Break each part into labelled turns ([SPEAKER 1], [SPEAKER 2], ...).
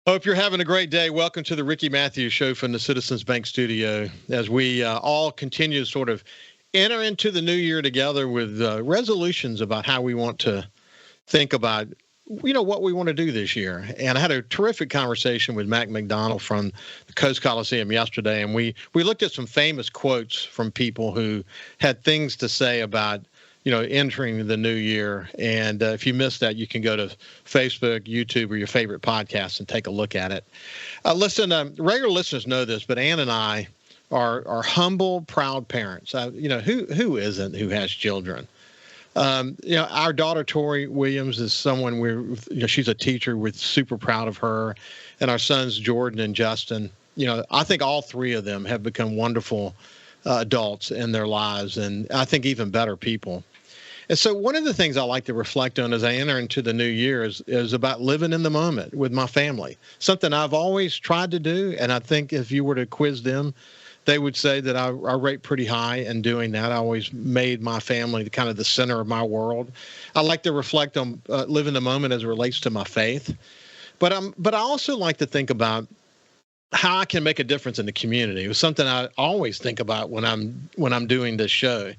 [SPEAKER 1] Hope you're having a great day. Welcome to the Ricky Mathews Show from the Citizens Bank Studio as we all continue to sort of enter into the new year together with resolutions about how we want to think about, what we want to do this year. And I had a terrific conversation with Mac McDonald from the Coast Coliseum yesterday, and we looked at some famous quotes from people who had things to say about entering the new year. And if you missed that, you can go to Facebook, YouTube, or your favorite podcast and take a look at it. Listen, regular listeners know this, but Ann and I are humble, proud parents. Who isn't who has children? Our daughter, Tori Williams, is someone she's a teacher. We're super proud of her. And our sons, Jordan and Justin, I think all three of them have become wonderful adults in their lives, and I think even better people. And so one of the things I like to reflect on as I enter into the new year is about living in the moment with my family, something I've always tried to do. And I think if you were to quiz them, they would say that I rate pretty high in doing that. I always made my family kind of the center of my world. I like to reflect on living the moment as it relates to my faith. But I also like to think about how I can make a difference in the community. It was something I always think about when I'm doing this show.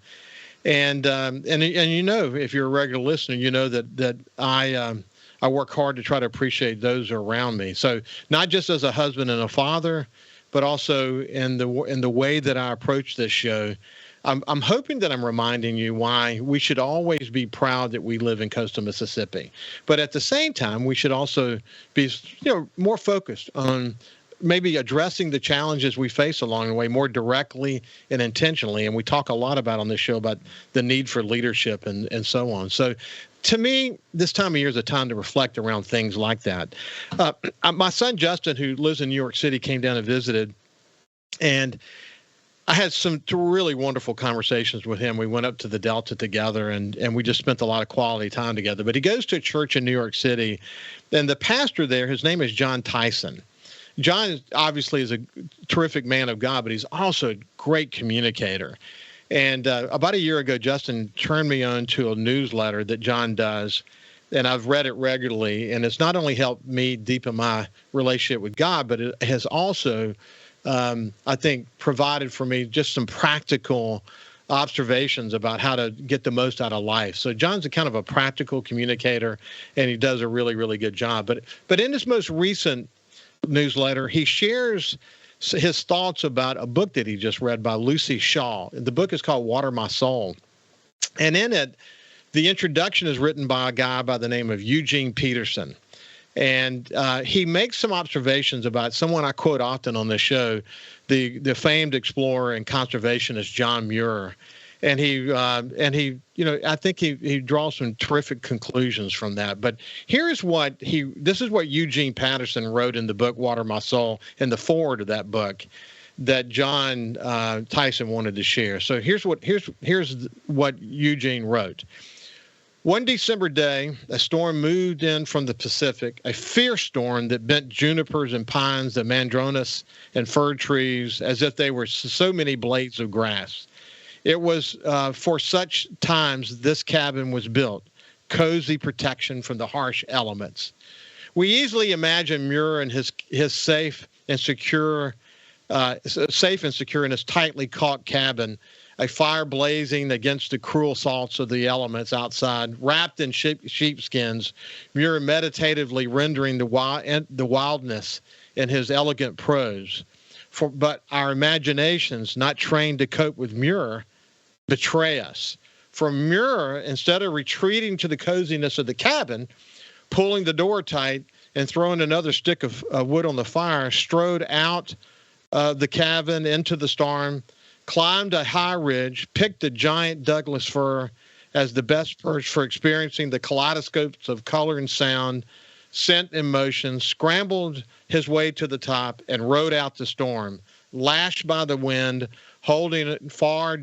[SPEAKER 1] And if you're a regular listener, you know that I work hard to try to appreciate those around me. So not just as a husband and a father, but also in the way that I approach this show. I'm hoping that I'm reminding you why we should always be proud that we live in coastal Mississippi. But at the same time, we should also be more focused on maybe addressing the challenges we face along the way more directly and intentionally. And we talk a lot about on this show about the need for leadership and so on. So to me, this time of year is a time to reflect around things like that. My son, Justin, who lives in New York City, came down and visited, and I had some really wonderful conversations with him. We went up to the Delta together, and we just spent a lot of quality time together. But he goes to a church in New York City, and the pastor there, his name is John Tyson. John obviously is a terrific man of God, but he's also a great communicator. And about a year ago, Justin turned me on to a newsletter that John does, and I've read it regularly. And it's not only helped me deepen my relationship with God, but it has also, I think, provided for me just some practical observations about how to get the most out of life. So John's a kind of a practical communicator, and he does a really, really good job. But in this most recent newsletter, he shares his thoughts about a book that he just read by Lucy Shaw. The book is called Water My Soul. And in it, the introduction is written by a guy by the name of Eugene Peterson. And he makes some observations about someone I quote often on this show, the famed explorer and conservationist John Muir. And I think he draws some terrific conclusions from that. But this is what Eugene Patterson wrote in the book Water My Soul, in the foreword of that book, that John Tyson wanted to share. So here's what Eugene wrote. One December day, a storm moved in from the Pacific, a fierce storm that bent junipers and pines, the madronas and fir trees as if they were so many blades of grass. It was for such times this cabin was built, cozy protection from the harsh elements. We easily imagine Muir and his safe and secure in his tightly caulked cabin, a fire blazing against the cruel assaults of the elements outside, wrapped in sheepskins, Muir meditatively rendering the wildness in his elegant prose. But our imaginations, not trained to cope with Muir, betray us. For Muir, instead of retreating to the coziness of the cabin, pulling the door tight and throwing another stick of wood on the fire, strode out the cabin into the storm, climbed a high ridge, picked a giant Douglas fir as the best perch for experiencing the kaleidoscopes of color and sound, scent and motion, scrambled his way to the top, and rode out the storm, lashed by the wind, holding on for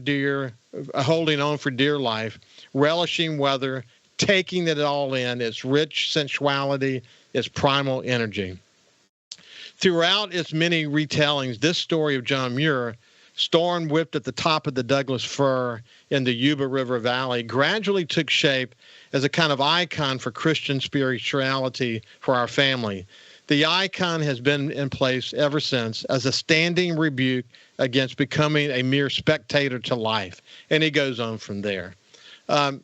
[SPEAKER 1] dear life, relishing weather, taking it all in, its rich sensuality, its primal energy. Throughout its many retellings, this story of John Muir, storm whipped at the top of the Douglas fir in the Yuba River Valley, gradually took shape as a kind of icon for Christian spirituality for our family. The icon has been in place ever since as a standing rebuke against becoming a mere spectator to life. And he goes on from there. I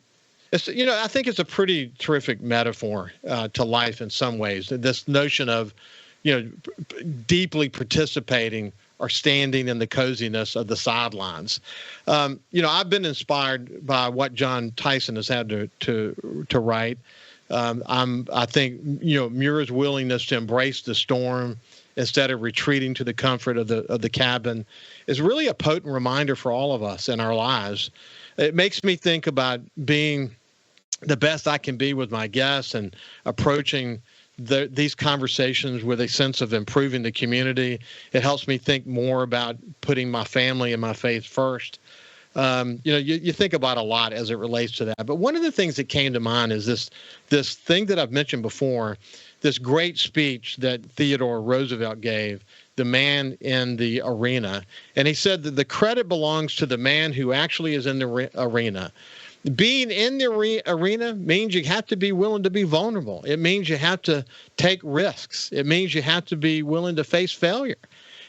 [SPEAKER 1] think it's a pretty terrific metaphor to life in some ways. This notion of, deeply participating or standing in the coziness of the sidelines. I've been inspired by what John Tyson has had to write. I think Muir's willingness to embrace the storm instead of retreating to the comfort of the cabin is really a potent reminder for all of us in our lives. It makes me think about being the best I can be with my guests and approaching these conversations with a sense of improving the community. It helps me think more about putting my family and my faith first. You think about a lot as it relates to that. But one of the things that came to mind is this thing that I've mentioned before, this great speech that Theodore Roosevelt gave, the man in the arena. And he said that the credit belongs to the man who actually is in the arena. Being in the arena means you have to be willing to be vulnerable. It means you have to take risks. It means you have to be willing to face failure.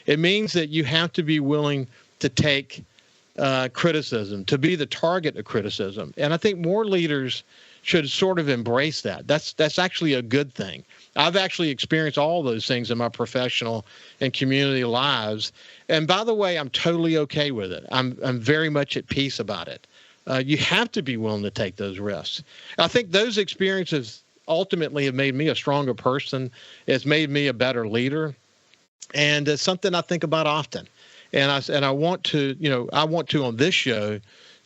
[SPEAKER 1] It means that you have to be willing to take criticism, to be the target of criticism. And I think more leaders should sort of embrace that. That's actually a good thing. I've actually experienced all those things in my professional and community lives. And by the way, I'm totally okay with it. I'm very much at peace about it. You have to be willing to take those risks. I think those experiences ultimately have made me a stronger person. It's made me a better leader. And it's something I think about often. And I want to on this show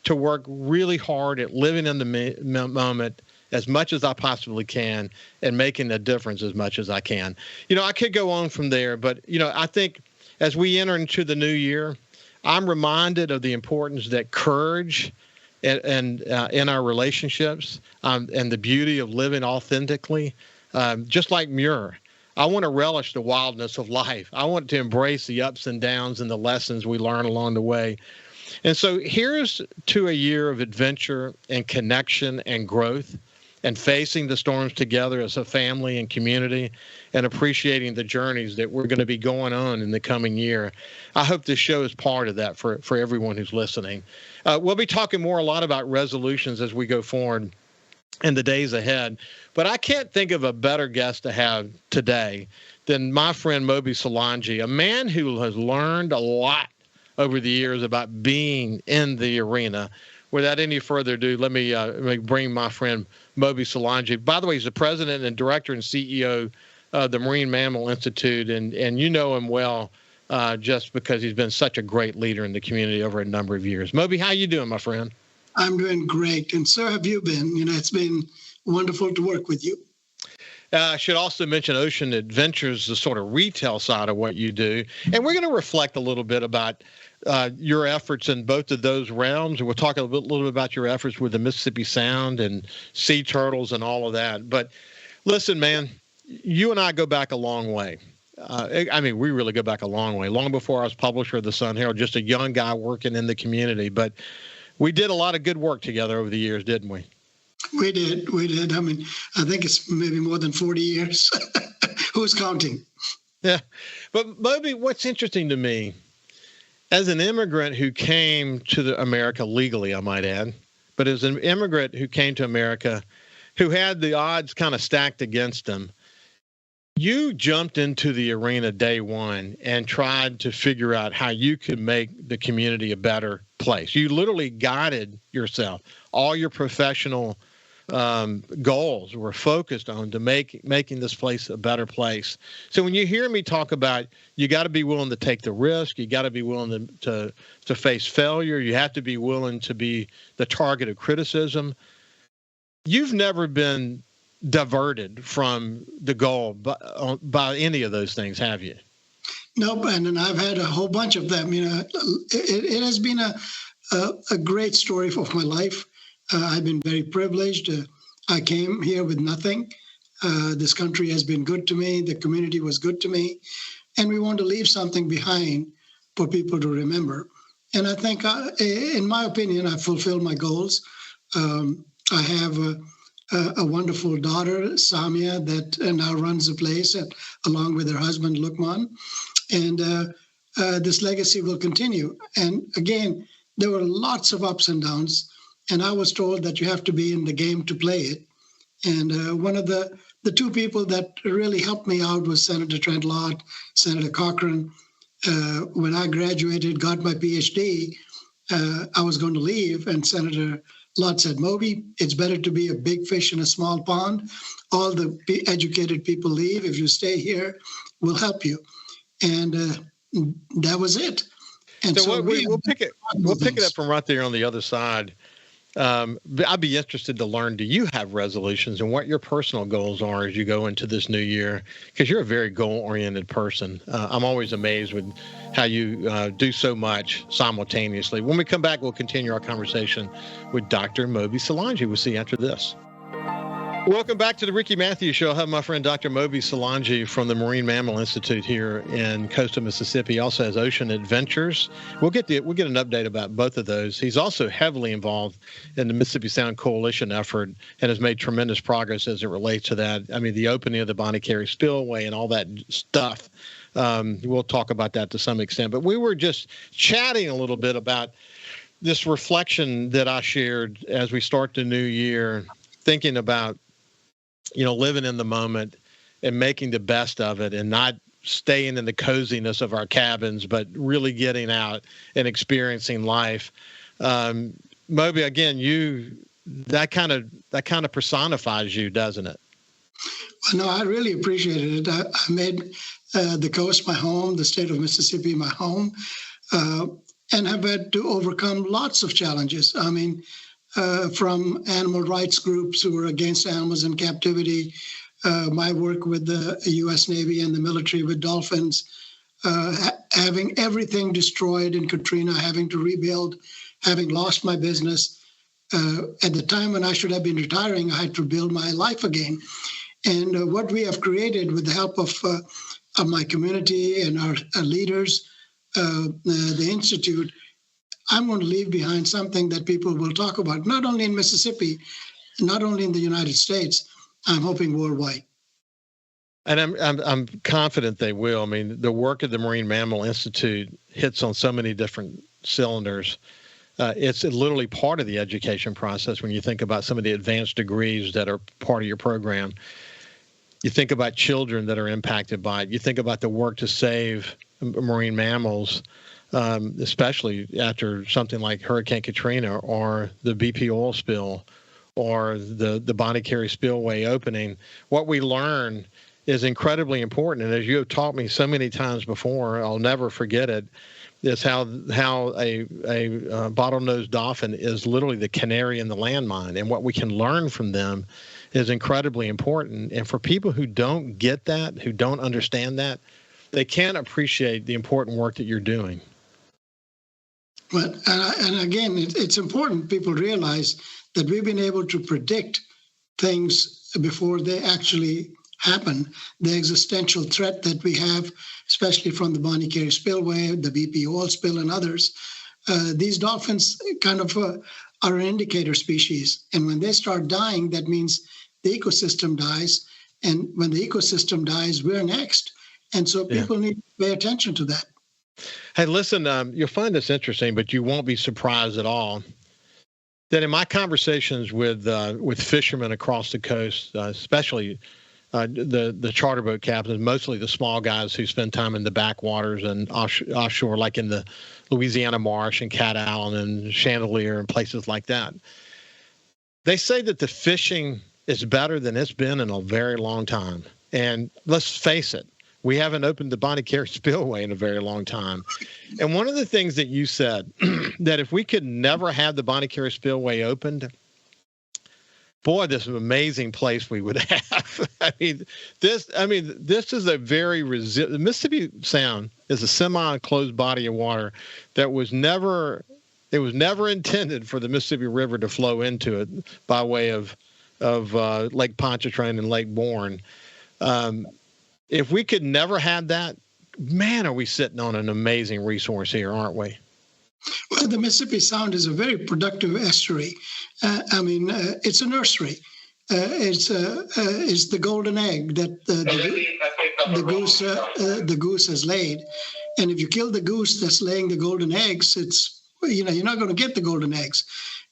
[SPEAKER 1] to work really hard at living in the moment as much as I possibly can and making a difference as much as I can. I could go on from there, but I think as we enter into the new year, I'm reminded of the importance that courage and in our relationships and the beauty of living authentically, just like Muir. I want to relish the wildness of life. I want to embrace the ups and downs and the lessons we learn along the way. And so here's to a year of adventure and connection and growth and facing the storms together as a family and community and appreciating the journeys that we're going to be going on in the coming year. I hope this show is part of that for everyone who's listening. We'll be talking a lot about resolutions as we go forward in the days ahead. But I can't think of a better guest to have today than my friend Moby Solangi, a man who has learned a lot over the years about being in the arena. Without any further ado, let me bring my friend Moby Solangi. By the way, he's the president and director and CEO of the Marine Mammal Institute, and you know him well just because he's been such a great leader in the community over a number of years. Moby, how you doing, my friend?
[SPEAKER 2] I'm doing great. And so have you been. It's been wonderful to work with you.
[SPEAKER 1] I should also mention Ocean Adventures, the sort of retail side of what you do. And we're going to reflect a little bit about your efforts in both of those realms. And we'll talk a little bit about your efforts with the Mississippi Sound and sea turtles and all of that. But listen, man, you and I go back a long way. We really go back a long way, long before I was publisher of the Sun Herald, just a young guy working in the community. But we did a lot of good work together over the years, didn't we?
[SPEAKER 2] We did. I think it's maybe more than 40 years. Who's counting?
[SPEAKER 1] Yeah. But Moby, what's interesting to me, as an immigrant who came to America legally, I might add, but as an immigrant who came to America, who had the odds kind of stacked against him, you jumped into the arena day one and tried to figure out how you could make the community a better place. You literally guided yourself. All your professional goals were focused on to making this place a better place. So when you hear me talk about you got to be willing to take the risk, you got to be willing to face failure, you have to be willing to be the target of criticism, you've never been diverted from the goal by any of those things, have you?
[SPEAKER 2] No, and I've had a whole bunch of them. It has been a great story of my life. I've been very privileged. I came here with nothing. This country has been good to me. The community was good to me. And we want to leave something behind for people to remember. And I think, in my opinion, I fulfilled my goals. I have a wonderful daughter, Samia, that now runs the place along with her husband, Lukman. And this legacy will continue. And again, there were lots of ups and downs. And I was told that you have to be in the game to play it. And one of the two people that really helped me out was Senator Trent Lott, Senator Cochran. When I graduated, got my Ph.D., I was going to leave, and Senator Lott said, Moby, it's better to be a big fish in a small pond. All the educated people leave. If you stay here, we'll help you. And that was it. And
[SPEAKER 1] so we'll pick it up from right there on the other side. I'd be interested to learn, do you have resolutions and what your personal goals are as you go into this new year? Because you're a very goal-oriented person. I'm always amazed with how you do so much simultaneously. When we come back, we'll continue our conversation with Dr. Moby Solangi. We'll see you after this. Welcome back to the Ricky Mathews Show. I have my friend Dr. Moby Solangi from the Marine Mammal Institute here in coastal Mississippi. He also has Ocean Adventures. We'll get an update about both of those. He's also heavily involved in the Mississippi Sound Coalition effort and has made tremendous progress as it relates to that. I mean, the opening of the Bonnie Carey Spillway and all that stuff. We'll talk about that to some extent. But we were just chatting a little bit about this reflection that I shared as we start the new year, thinking about living in the moment and making the best of it and not staying in the coziness of our cabins, but really getting out and experiencing life. Moby, again, that kind of personifies you, doesn't it?
[SPEAKER 2] Well, no, I really appreciated it. I made the coast my home, the state of Mississippi my home, and have had to overcome lots of challenges. I mean, from animal rights groups who are against animals in captivity, my work with the U.S. Navy and the military with dolphins, having everything destroyed in Katrina, having to rebuild, having lost my business. At the time when I should have been retiring, I had to build my life again. And what we have created with the help of my community and our leaders, the Institute, I'm going to leave behind something that people will talk about, not only in Mississippi, not only in the United States, I'm hoping worldwide.
[SPEAKER 1] And I'm confident they will. I mean, the work of the Marine Mammal Institute hits on so many different cylinders. It's literally part of the education process when you think about some of the advanced degrees that are part of your program. You think about children that are impacted by it. You think about the work to save marine mammals, especially after something like Hurricane Katrina or the BP oil spill or the Bonnie Carey Spillway opening. What we learn is incredibly important. And as you have taught me so many times before, I'll never forget it, is how a bottlenose dolphin is literally the canary in the landmine. And what we can learn from them is incredibly important. And for people who don't get that, who don't understand that, they can't appreciate the important work that you're doing.
[SPEAKER 2] But, and again, it's important people realize that we've been able to predict things before they actually happen. The existential threat that we have, especially from the Bonnie Carey Spillway, the BP oil spill, and others, these dolphins kind of are an indicator species. And when they start dying, that means the ecosystem dies. And when the ecosystem dies, we're next. And so people need to pay attention to that.
[SPEAKER 1] Hey, listen, you'll find this interesting, but you won't be surprised at all that in my conversations with fishermen across the coast, especially the charter boat captains, mostly the small guys who spend time in the backwaters and offshore, like in the Louisiana Marsh and Cat Island and Chandelier and places like that, they say that the fishing is better than it's been in a very long time. And let's face it, we haven't opened the Bonnie Carey Spillway in a very long time. And one of the things that you said, that if we could never have the Bonnie Carey Spillway opened, boy, this is an amazing place we would have. This is a very the Mississippi Sound is a semi-enclosed body of water that was never intended for the Mississippi River to flow into it by way of Lake Pontchartrain and Lake Bourne. If we could never have that, man, are we sitting on an amazing resource here, aren't we?
[SPEAKER 2] Well, the Mississippi Sound is a very productive estuary. It's a nursery. it's the golden egg that the goose has laid. And if you kill the goose that's laying the golden eggs, you're not going to get the golden eggs.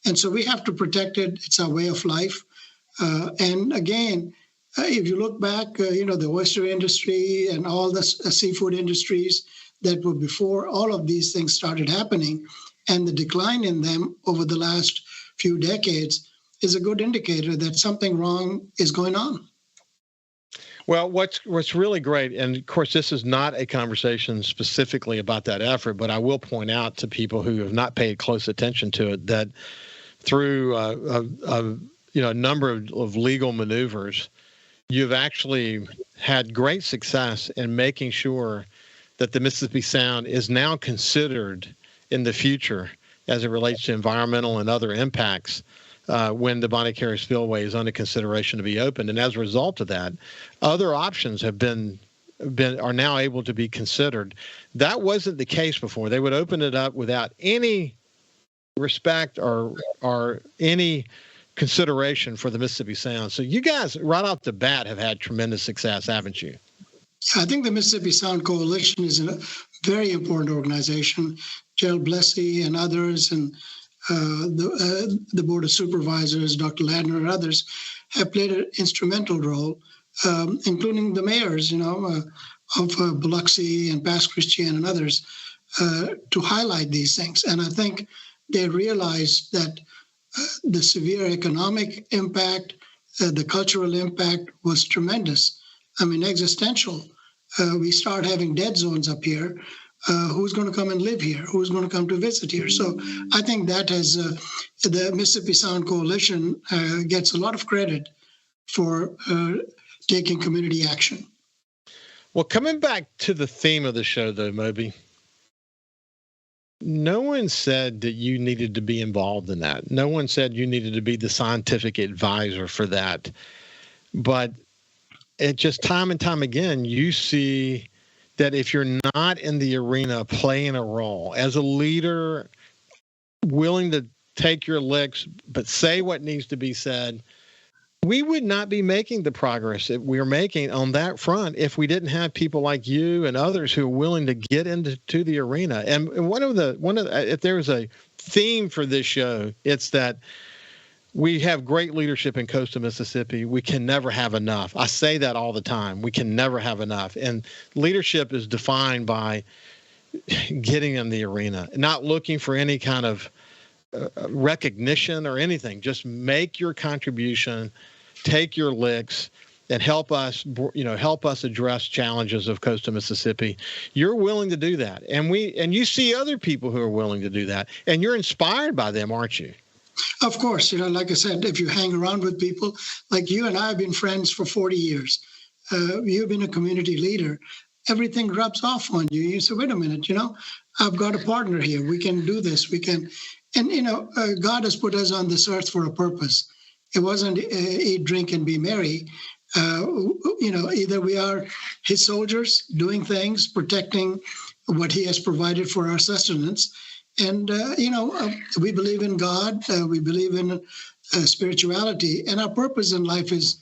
[SPEAKER 2] And so we have to protect it. It's our way of life. And again, if you look back, the oyster industry and all the seafood industries that were before all of these things started happening, and the decline in them over the last few decades is a good indicator that something wrong is going on.
[SPEAKER 1] Well, what's really great, and of course, this is not a conversation specifically about that effort, but I will point out to people who have not paid close attention to it that through a number of legal maneuvers, you've actually had great success in making sure that the Mississippi Sound is now considered in the future as it relates to environmental and other impacts when the Bonnie Carey Spillway is under consideration to be opened. And as a result of that, other options are now able to be considered. That wasn't the case before. They would open it up without any respect or any consideration for the Mississippi Sound. So you guys, right off the bat, have had tremendous success, haven't you?
[SPEAKER 2] I think the Mississippi Sound Coalition is a very important organization. Gerald Blessey and others, and the Board of Supervisors, Dr. Ladner and others, have played an instrumental role, including the mayors, of Biloxi and Pass Christian and others, to highlight these things. And I think they realized that the severe economic impact, the cultural impact was tremendous. I mean, existential. We start having dead zones up here. Who's going to come and live here? Who's going to come to visit here? So I think that has the Mississippi Sound Coalition gets a lot of credit for taking community action.
[SPEAKER 1] Well, coming back to the theme of the show, though, Moby, no one said that you needed to be involved in that. No one said you needed to be the scientific advisor for that. But it just time and time again, you see that if you're not in the arena playing a role as a leader, willing to take your licks, but say what needs to be said, we would not be making the progress that we're making on that front if we didn't have people like you and others who are willing to get into the arena. And if there's a theme for this show, it's that we have great leadership in coastal Mississippi. We can never have enough. I say that all the time. We can never have enough. And leadership is defined by getting in the arena, not looking for any kind of recognition or anything. Just make your contribution, take your licks, and help us address challenges of coastal Mississippi. You're willing to do that. And you see other people who are willing to do that. And you're inspired by them, aren't you?
[SPEAKER 2] Of course, like I said, if you hang around with people like you and I have been friends for 40 years, you've been a community leader, everything rubs off on you. You say, wait a minute, I've got a partner here. We can do this. We can. And, God has put us on this earth for a purpose. It wasn't eat, drink, and be merry. Either we are his soldiers doing things, protecting what he has provided for our sustenance. And, we believe in God, we believe in spirituality, and our purpose in life is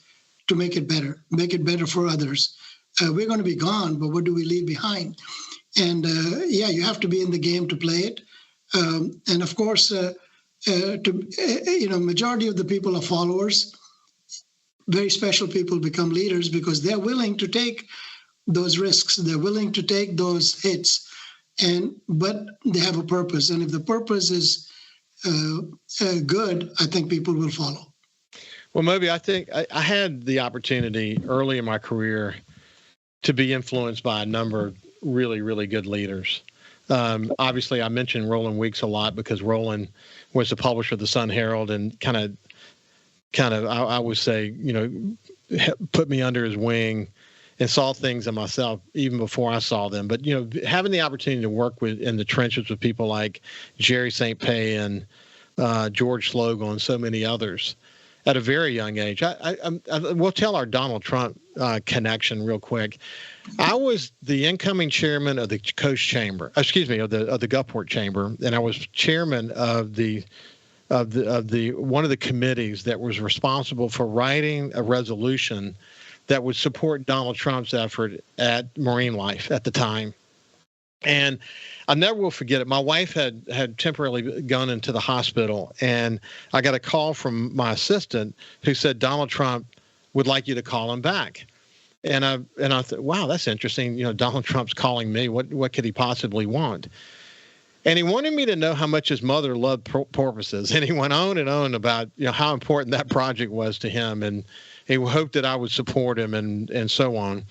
[SPEAKER 2] to make it better for others. We're going to be gone, but what do we leave behind? And, you have to be in the game to play it. And, of course, majority of the people are followers. Very special people become leaders because they're willing to take those risks. They're willing to take those hits. But they have a purpose, and if the purpose is good, I think people will follow.
[SPEAKER 1] Well, Moby, I think I had the opportunity early in my career to be influenced by a number of really, really good leaders. Obviously, I mentioned Roland Weeks a lot because Roland was the publisher of the Sun Herald and kind of, I would say, put me under his wing and saw things in myself even before I saw them. But, having the opportunity to work in the trenches with people like Jerry St. Pay and George Slogel and so many others at a very young age. We'll tell our Donald Trump connection real quick. I was the incoming chairman of the Coast Chamber, of the Gulfport Chamber, and I was chairman of the of the one of the committees that was responsible for writing a resolution that would support Donald Trump's effort at marine life at the time. And I never will forget it. My wife had temporarily gone into the hospital, and I got a call from my assistant who said Donald Trump would like you to call him back. And I thought, wow, that's interesting. Donald Trump's calling me. What could he possibly want? And he wanted me to know how much his mother loved porpoises. And he went on and on about how important that project was to him, and he hoped that I would support him and so on.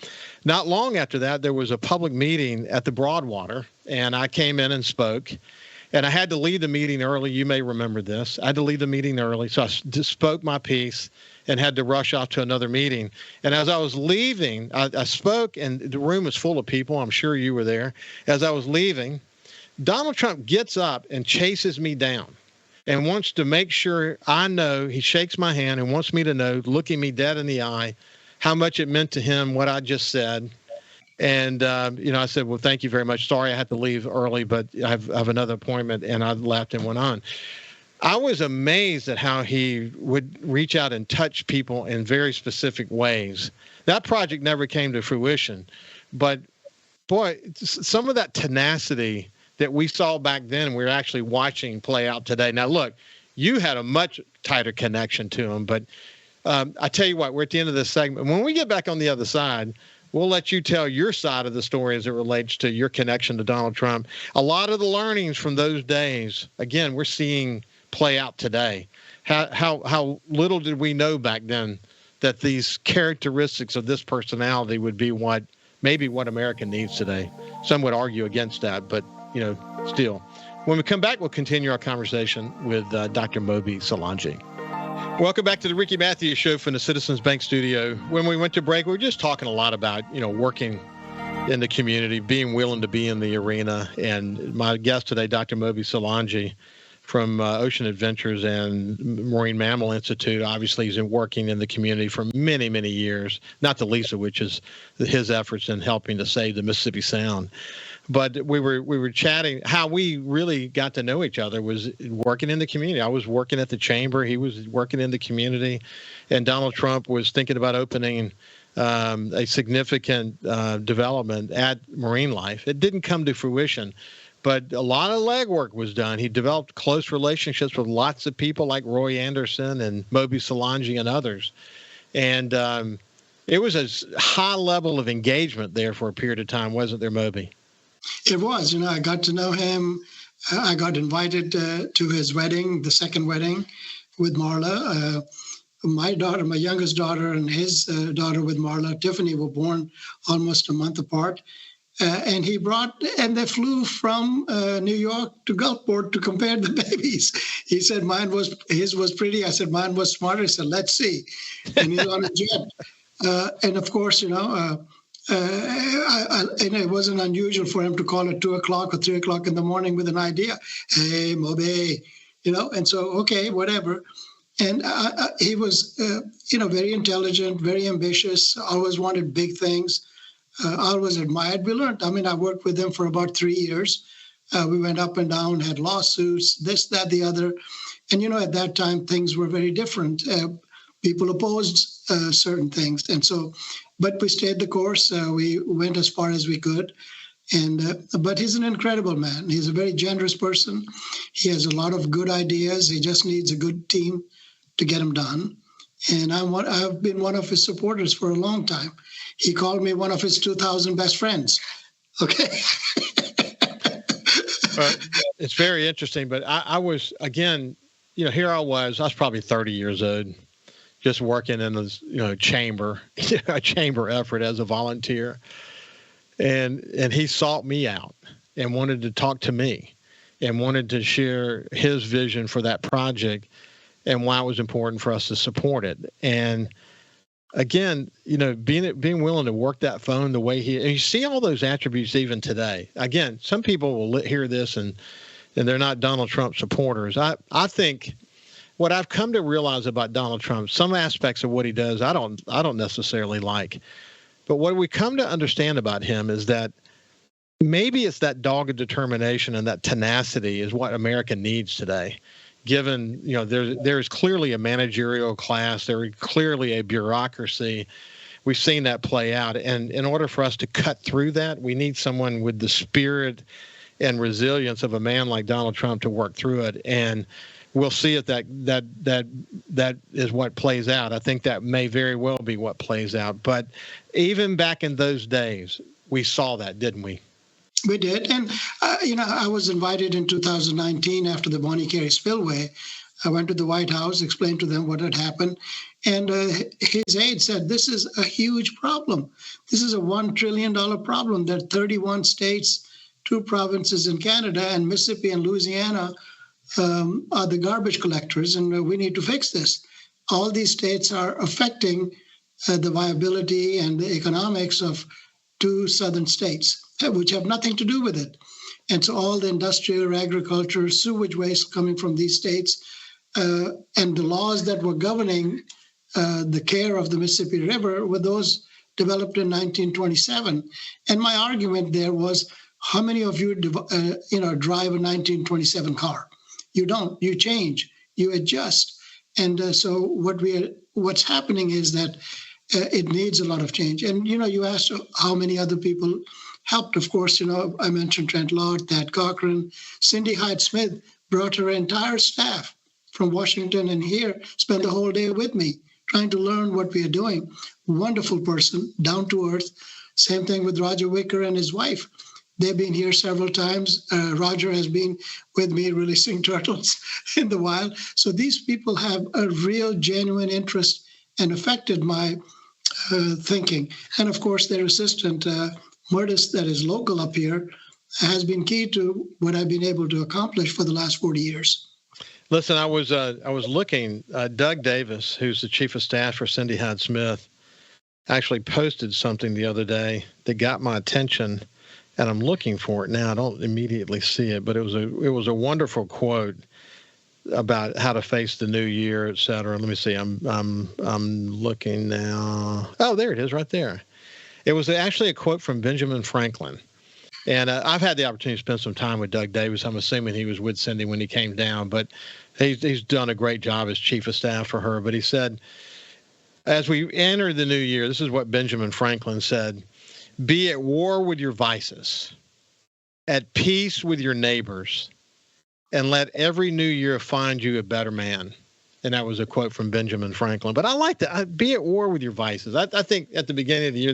[SPEAKER 1] Not long after that, there was a public meeting at the Broadwater, and I came in and spoke. And I had to leave the meeting early. You may remember this. I had to leave the meeting early, so I just spoke my piece and had to rush off to another meeting. And as I was leaving, I spoke, and the room was full of people. I'm sure you were there. As I was leaving, Donald Trump gets up and chases me down and wants to make sure I know. He shakes my hand and wants me to know, looking me dead in the eye, how much it meant to him what I just said. And, I said, well, thank you very much. Sorry I had to leave early, but I have another appointment. And I left and went on. I was amazed at how he would reach out and touch people in very specific ways. That project never came to fruition. But, boy, some of that tenacity that we saw back then, we're actually watching play out today. Now, look, you had a much tighter connection to him. But I tell you what, we're at the end of this segment. When we get back on the other side, we'll let you tell your side of the story as it relates to your connection to Donald Trump. A lot of the learnings from those days, again, we're seeing play out today. How little did we know back then that these characteristics of this personality would be what America needs today. Some would argue against that, but still. When we come back, we'll continue our conversation with Dr. Moby Solangi. Welcome back to the Ricky Mathews Show from the Citizens Bank Studio. When we went to break, we were just talking a lot about, working in the community, being willing to be in the arena. And my guest today, Dr. Moby Solangi from Ocean Adventures and Marine Mammal Institute, obviously he's been working in the community for many, many years, not the least of which is his efforts in helping to save the Mississippi Sound. But we were chatting. How we really got to know each other was working in the community. I was working at the chamber. He was working in the community. And Donald Trump was thinking about opening a significant development at Marine Life. It didn't come to fruition, but a lot of legwork was done. He developed close relationships with lots of people like Roy Anderson and Moby Solangi and others. And it was a high level of engagement there for a period of time, wasn't there, Moby?
[SPEAKER 2] It was. I got to know him. I got invited to his wedding, the second wedding with Marla. My youngest daughter, and his daughter with Marla, Tiffany, were born almost a month apart. And they flew from New York to Gulfport to compare the babies. He said his was pretty. I said mine was smarter. He said, let's see. And he's on a jet. And of course, and it wasn't unusual for him to call at 2 o'clock or 3 o'clock in the morning with an idea. Hey, Moby, and so, okay, whatever. And he was, very intelligent, very ambitious, always wanted big things, always admired. We learned. I worked with him for about 3 years. We went up and down, had lawsuits, this, that, the other. And, at that time, things were very different. People opposed certain things. And so, but we stayed the course. We went as far as we could. But he's an incredible man. He's a very generous person. He has a lot of good ideas. He just needs a good team to get them done. And I've been one of his supporters for a long time. He called me one of his 2,000 best friends. Okay.
[SPEAKER 1] It's very interesting. But I was, again, here I was probably 30 years old, just working in this, chamber, a chamber effort as a volunteer. And he sought me out and wanted to talk to me and wanted to share his vision for that project and why it was important for us to support it. And again, being willing to work that phone the way and you see all those attributes even today. Again, some people will hear this and they're not Donald Trump supporters. I think what I've come to realize about Donald Trump, some aspects of what he does, I don't necessarily like. But what we come to understand about him is that maybe it's that dogged determination and that tenacity is what America needs today. given, there's clearly a managerial class, there is clearly a bureaucracy. We've seen that play out. And in order for us to cut through that, we need someone with the spirit and resilience of a man like Donald Trump to work through it. And we'll see if that is what plays out. I think that may very well be what plays out. But even back in those days, we saw that, didn't we?
[SPEAKER 2] We did. And, I was invited in 2019 after the Bonnie Carey spillway. I went to the White House, explained to them what had happened. And his aide said, this is a huge problem. This is a $1 trillion problem. There are 31 states, 2 provinces in Canada, and Mississippi and Louisiana are the garbage collectors, and we need to fix this. All these states are affecting the viability and the economics of 2 southern states, which have nothing to do with it. And so all the industrial, agriculture, sewage waste coming from these states, and the laws that were governing the care of the Mississippi River were those developed in 1927. And my argument there was, how many of you, drive a 1927 car? You don't. You change. You adjust. And so what's happening is that it needs a lot of change. And you asked how many other people helped. Of course, I mentioned Trent Lott, Thad Cochran, Cindy Hyde-Smith brought her entire staff from Washington and here, spent the whole day with me, trying to learn what we are doing. Wonderful person, down to earth. Same thing with Roger Wicker and his wife. They've been here several times. Roger has been with me releasing turtles in the wild. So these people have a real, genuine interest and affected my thinking. And of course, their assistant, Murtis, that is local up here, has been key to what I've been able to accomplish for the last 40 years.
[SPEAKER 1] Listen, I was looking. Doug Davis, who's the chief of staff for Cindy Hyde-Smith, actually posted something the other day that got my attention, and I'm looking for it now. I don't immediately see it, but it was a wonderful quote about how to face the new year, et cetera. Let me see. I'm looking now. Oh, there it is, right there. It was actually a quote from Benjamin Franklin. And I've had the opportunity to spend some time with Doug Davis. I'm assuming he was with Cindy when he came down, but he's done a great job as chief of staff for her. But he said, as we enter the new year, this is what Benjamin Franklin said: be at war with your vices, at peace with your neighbors, and let every new year find you a better man. And that was a quote from Benjamin Franklin. But I like that. Be at war with your vices. I think at the beginning of the year,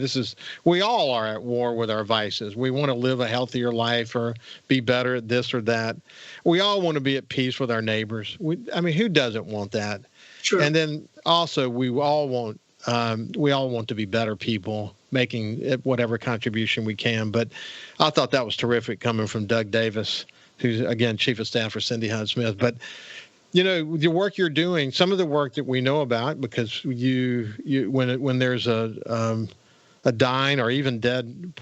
[SPEAKER 1] we all are at war with our vices. We want to live a healthier life or be better at this or that. We all want to be at peace with our neighbors. Who doesn't want that?
[SPEAKER 2] Sure.
[SPEAKER 1] And then also we all want to be better people, making whatever contribution we can. But I thought that was terrific coming from Doug Davis, who's, again, chief of staff for Cindy Hyde-Smith. But the work you're doing, some of the work that we know about, because when there's a dying or even dead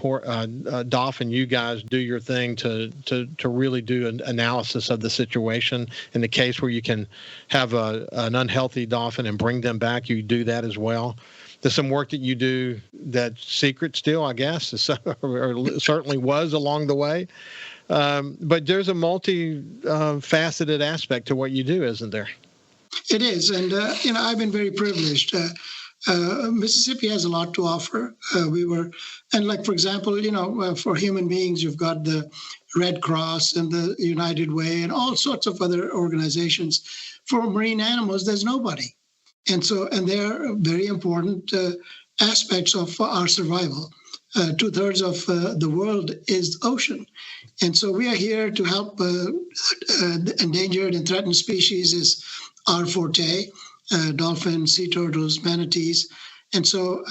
[SPEAKER 1] dolphin, you guys do your thing to really do an analysis of the situation. In the case where you can have an unhealthy dolphin and bring them back, you do that as well. There's some work that you do that's secret still, I guess, or certainly was along the way. But there's a multi-faceted aspect to what you do, isn't there?
[SPEAKER 2] It is. And, I've been very privileged. Mississippi has a lot to offer. For example, for human beings, you've got the Red Cross and the United Way and all sorts of other organizations. For marine animals, there's nobody. And they're very important aspects of our survival. 2/3 of the world is ocean. And so we are here to help endangered and threatened species is our forte, dolphins, sea turtles, manatees. And so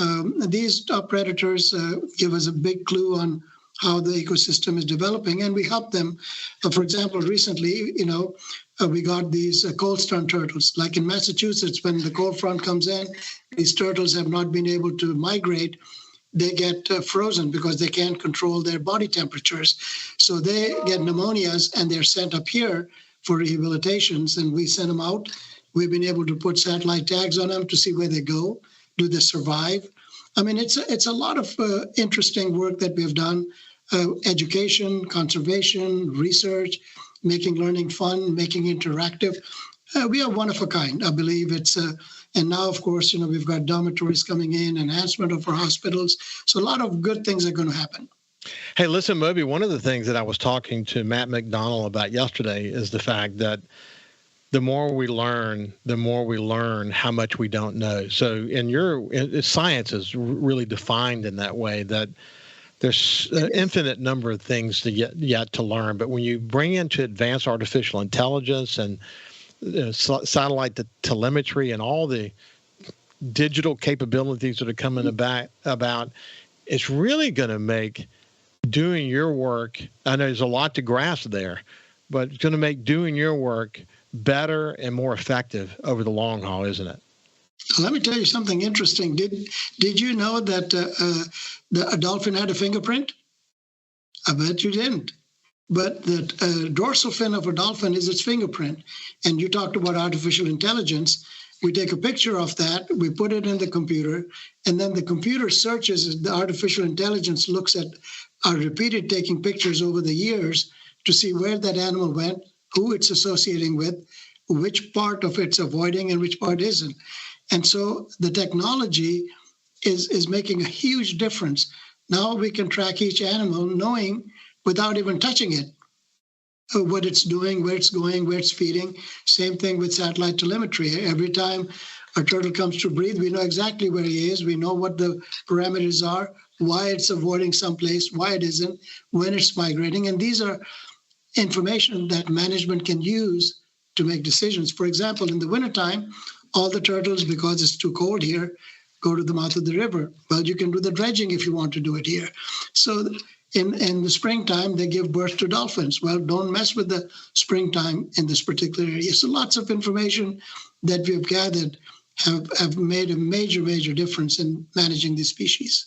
[SPEAKER 2] these top predators give us a big clue on how the ecosystem is developing, and we help them. For example, recently, we got these cold front turtles. Like in Massachusetts, when the cold front comes in, these turtles have not been able to migrate. They get frozen because they can't control their body temperatures. So they get pneumonias and they're sent up here for rehabilitations, and we send them out. We've been able to put satellite tags on them to see where they go. Do they survive? It's a lot of interesting work that we've done, education, conservation, research. making learning fun, making interactive. We are one of a kind. I believe it's, and now, of course, we've got dormitories coming in, enhancement of our hospitals. So a lot of good things are going to happen.
[SPEAKER 1] Hey, listen, Moby, one of the things that I was talking to Matt McDonald about yesterday is the fact that the more we learn how much we don't know. So science is really defined in that way, that there's an infinite number of things to yet to learn. But when you bring into advanced artificial intelligence and satellite telemetry and all the digital capabilities that are coming about, it's really going to make doing your work, I know there's a lot to grasp there, but it's going to make doing your work better and more effective over the long haul, isn't it?
[SPEAKER 2] Let me tell you something interesting. Did you know that a dolphin had a fingerprint? I bet you didn't. But the dorsal fin of a dolphin is its fingerprint. And you talked about artificial intelligence. We take a picture of that, we put it in the computer, and then the computer searches, the artificial intelligence looks at our repeated taking pictures over the years to see where that animal went, who it's associating with, which part of it's avoiding and which part isn't. And so the technology is making a huge difference. Now we can track each animal knowing without even touching it what it's doing, where it's going, where it's feeding. Same thing with satellite telemetry. Every time a turtle comes to breathe, we know exactly where he is. We know what the parameters are, why it's avoiding someplace, why it isn't, when it's migrating. And these are information that management can use to make decisions. For example, in the wintertime, all the turtles, because it's too cold here, go to the mouth of the river. Well, you can do the dredging if you want to do it here. So in the springtime, they give birth to dolphins. Well, don't mess with the springtime in this particular area. So lots of information that we've gathered have made a major difference in managing these species.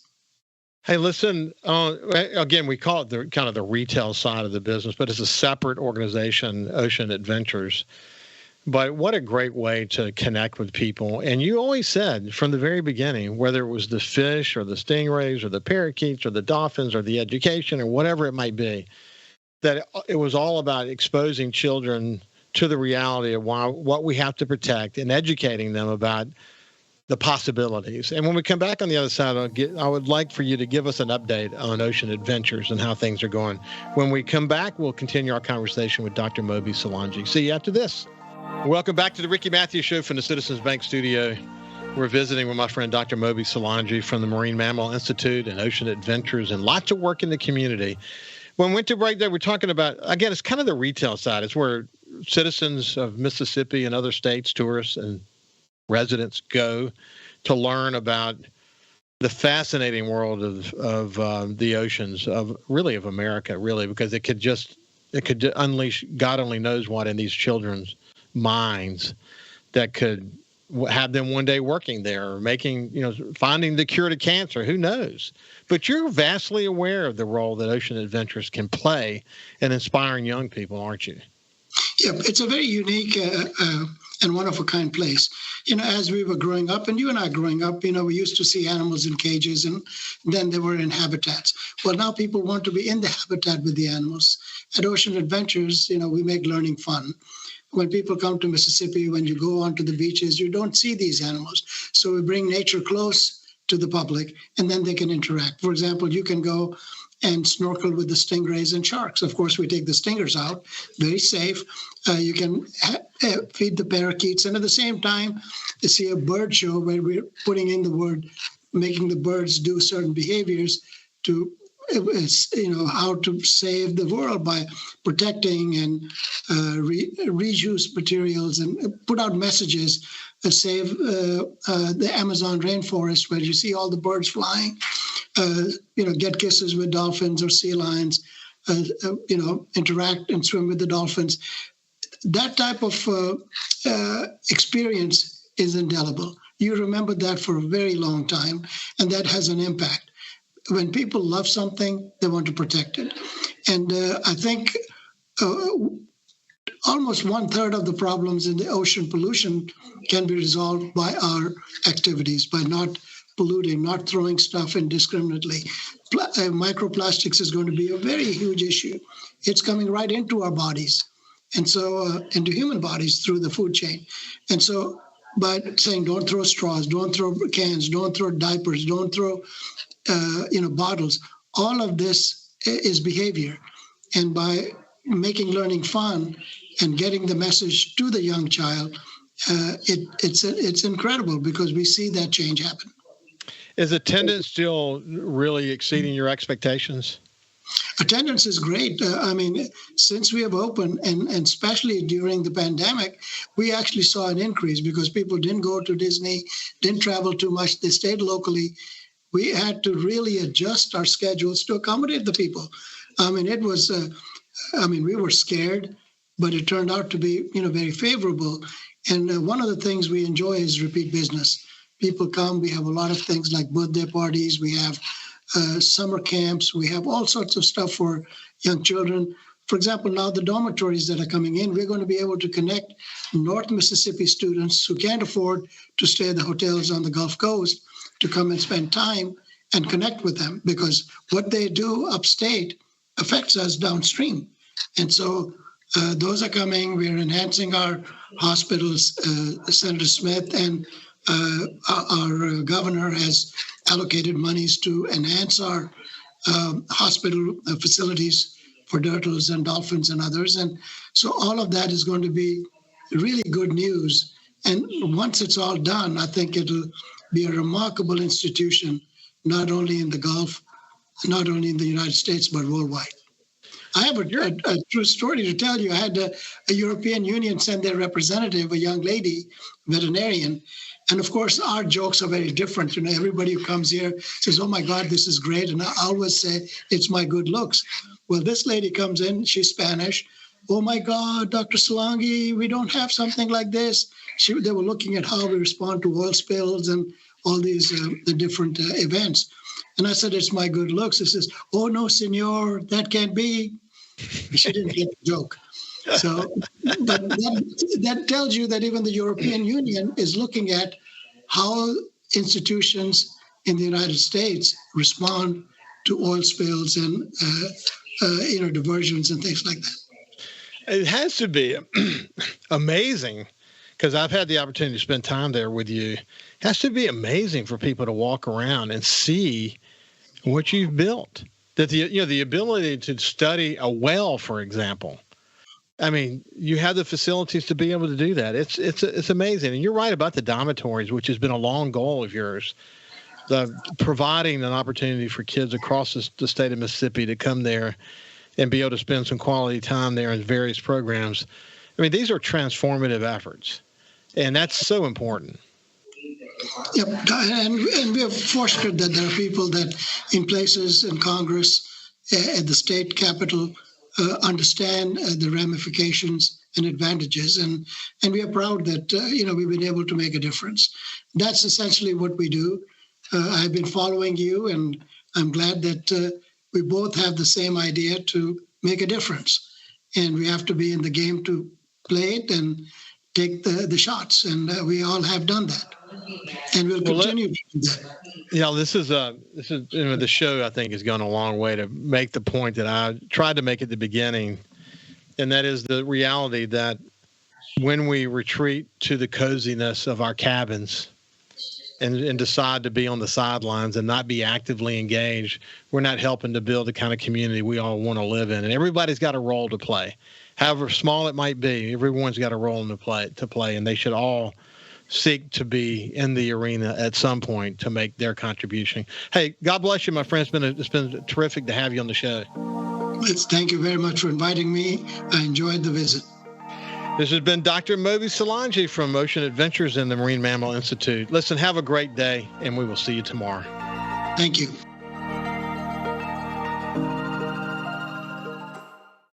[SPEAKER 1] Hey, listen, again, we call it the retail side of the business, but it's a separate organization, Ocean Adventures. But what a great way to connect with people. And you always said from the very beginning, whether it was the fish or the stingrays or the parakeets or the dolphins or the education or whatever it might be, that it was all about exposing children to the reality of what we have to protect and educating them about the possibilities. And when we come back on the other side, I would like for you to give us an update on Ocean Adventures and how things are going. When we come back, we'll continue our conversation with Dr. Moby Solangi. See you after this. Welcome back to the Ricky Mathews Show from the Citizens Bank Studio. We're visiting with my friend Dr. Moby Solangi from the Marine Mammal Institute and Ocean Adventures and lots of work in the community. When we went to break there, we're talking about, again, it's kind of the retail side. It's where citizens of Mississippi and other states, tourists and residents go to learn about the fascinating world of the oceans, of America, really, because it could unleash God only knows what in these children's minds that could have them one day working there or making, finding the cure to cancer. Who knows? But you're vastly aware of the role that Ocean Adventures can play in inspiring young people, aren't you?
[SPEAKER 2] Yeah, it's a very unique and one-of-a-kind place. As we were growing up, and you and I growing up, we used to see animals in cages, and then they were in habitats. Well, now people want to be in the habitat with the animals. At Ocean Adventures, we make learning fun. When people come to Mississippi, when you go onto the beaches, you don't see these animals. So we bring nature close to the public, and then they can interact. For example, you can go and snorkel with the stingrays and sharks. Of course, we take the stingers out, very safe. You can feed the parakeets, and at the same time, you see a bird show where we're putting in the word, making the birds do certain behaviors to, how to save the world by protecting and reuse materials and put out messages that save the Amazon rainforest, where you see all the birds flying, get kisses with dolphins or sea lions, interact and swim with the dolphins. That type of experience is indelible. You remember that for a very long time, and that has an impact. When people love something, they want to protect it. And I think almost 1/3 of the problems in the ocean pollution can be resolved by our activities, by not polluting, not throwing stuff indiscriminately. Microplastics is going to be a very huge issue. It's coming right into our bodies. and so into human bodies through the food chain. And so by saying don't throw straws, don't throw cans, don't throw diapers, don't throw bottles, all of this is behavior. And by making learning fun and getting the message to the young child, it's incredible because we see that change happen.
[SPEAKER 1] Is attendance still really exceeding your expectations?
[SPEAKER 2] Attendance is great. Since we have opened, and especially during the pandemic, we actually saw an increase because people didn't go to Disney, didn't travel too much. They stayed locally. We had to really adjust our schedules to accommodate the people. We were scared, but it turned out to be, very favorable. And one of the things we enjoy is repeat business. People come. We have a lot of things like birthday parties. We have summer camps. We have all sorts of stuff for young children. For example, now the dormitories that are coming in, we're going to be able to connect North Mississippi students who can't afford to stay at the hotels on the Gulf Coast to come and spend time and connect with them, because what they do upstate affects us downstream. And so those are coming. We're enhancing our hospitals. Senator Smith and our governor has allocated monies to enhance our hospital facilities for turtles and dolphins and others. And so all of that is going to be really good news. And once it's all done, I think it'll be a remarkable institution, not only in the Gulf, not only in the United States, but worldwide. I have a true story to tell you. I had a European Union send their representative, a young lady, veterinarian. And of course, our jokes are very different. Everybody who comes here says, oh my God, this is great. And I always say, it's my good looks. Well, this lady comes in, she's Spanish. Oh my God, Dr. Solangi, we don't have something like this. They were looking at how we respond to oil spills and all these the different events. And I said, it's my good looks. She says, oh no, senor, that can't be. She didn't get the joke. So but that tells you that even the European Union is looking at how institutions in the United States respond to oil spills and diversions and things like that.
[SPEAKER 1] It has to be amazing, because I've had the opportunity to spend time there with you. It has to be amazing for people to walk around and see what you've built. That the ability to study a whale, for example. I mean, you have the facilities to be able to do that. It's amazing. And you're right about the dormitories, which has been a long goal of yours. Providing an opportunity for kids across the state of Mississippi to come there and be able to spend some quality time there in various programs. I mean, these are transformative efforts, and that's so important.
[SPEAKER 2] Yep, and we have fostered that there are people that in places in Congress, at the state capitol, understand the ramifications and advantages, and we are proud that we've been able to make a difference. That's essentially what we do. I've been following you, and I'm glad that we both have the same idea to make a difference, and we have to be in the game to play it and take the shots, and we all have done that, and we'll continue to do that.
[SPEAKER 1] Yeah, this is the show, I think, has gone a long way to make the point that I tried to make at the beginning, and that is the reality that when we retreat to the coziness of our cabins and decide to be on the sidelines and not be actively engaged, we're not helping to build the kind of community we all want to live in. And everybody's got a role to play. However small it might be, everyone's got a role to play, and they should all seek to be in the arena at some point to make their contribution. Hey, God bless you, my friend. It's been terrific to have you on the show.
[SPEAKER 2] Thank you very much for inviting me. I enjoyed the visit.
[SPEAKER 1] This has been Dr. Moby Solangi from Ocean Adventures in the Marine Mammal Institute. Listen, have a great day, and we will see you tomorrow.
[SPEAKER 2] Thank you.